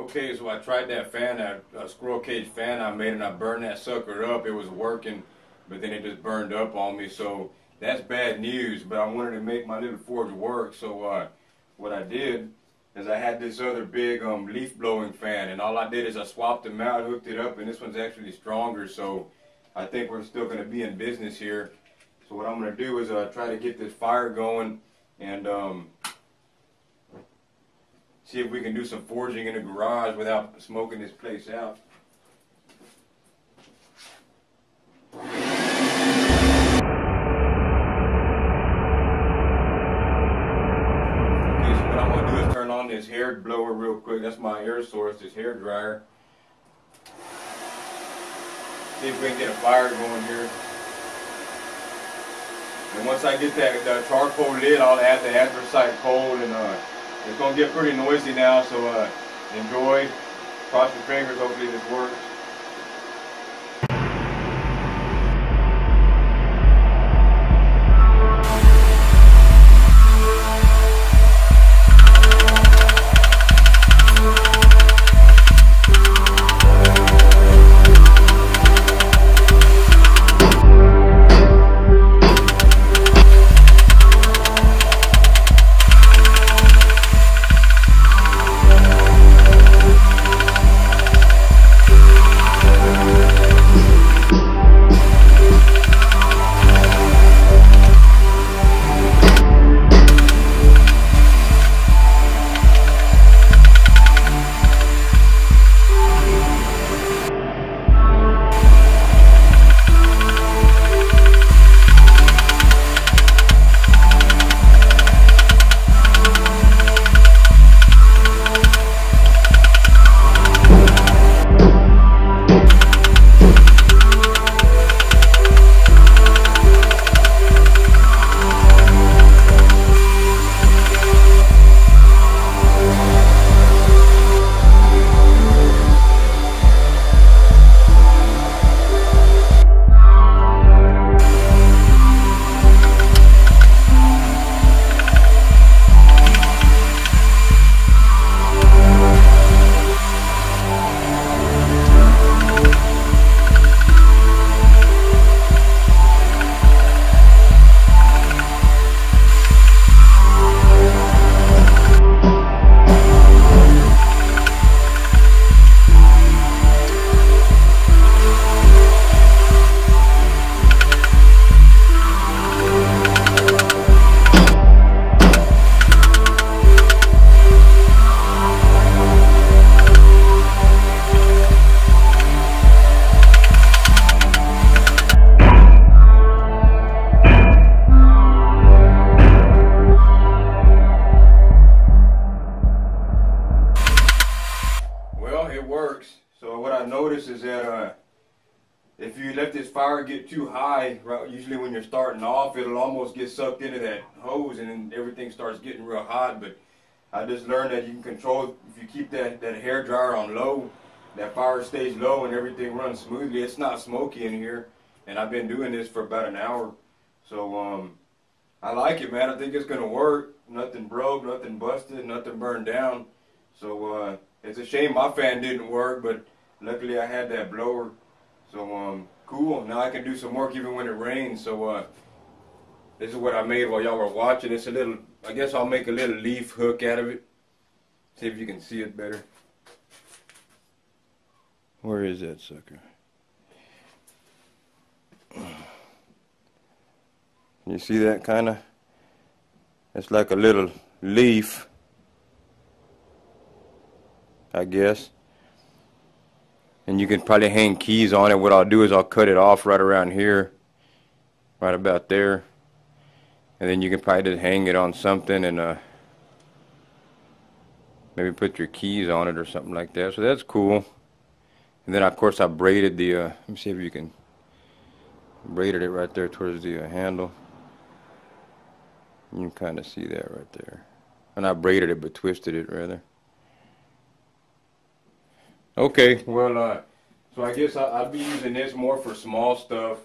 Okay, so I tried that fan, that squirrel cage fan I made, and I burned that sucker up. It was working, but then it just burned up on me. So that's bad news. But I wanted to make my little forge work. So what I did is I had this other big leaf blowing fan, and all I did is I swapped them out, hooked it up, and this one's actually stronger. So I think we're still going to be in business here. So what I'm going to do is try to get this fire going and see if we can do some forging in the garage without smoking this place out. Okay, so what I'm going to do is turn on this hair blower real quick. That's my air source, this hair dryer. See if we can get a fire going here. And once I get that charcoal lit, I'll add the anthracite coal, and it's going to get pretty noisy now, so enjoy. Cross your fingers, hopefully this works. Is that if you let this fire get too high, right, usually when you're starting off, it'll almost get sucked into that hose and then everything starts getting real hot. But I just learned that you can control, if you keep that hair dryer on low, that fire stays low and everything runs smoothly. It's not smoky in here, and I've been doing this for about an hour. So I like it, man. I think it's going to work. Nothing broke, nothing busted, nothing burned down. So it's a shame my fan didn't work, but luckily I had that blower. So cool. Now I can do some work even when it rains. So this is what I made while y'all were watching. It's a little, I guess I'll make a little leaf hook out of it. See if you can see it better. Where is that sucker? You see that kind of? It's like a little leaf, I guess. And you can probably hang keys on it. What I'll do is I'll cut it off right around here, right about there. And then you can probably just hang it on something and maybe put your keys on it or something like that. So that's cool. And then of course I braided the, let me see if you can, braided it right there towards the handle. You can kind of see that right there. And I braided it, but twisted it rather. Okay, well, so I guess I'll be using this more for small stuff.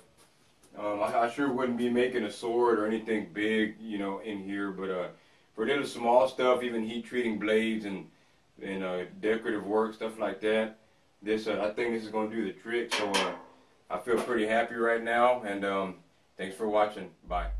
I sure wouldn't be making a sword or anything big, you know, in here. But for little small stuff, even heat treating blades and and decorative work, stuff like that. This I think this is going to do the trick. So I feel pretty happy right now, and thanks for watching. Bye.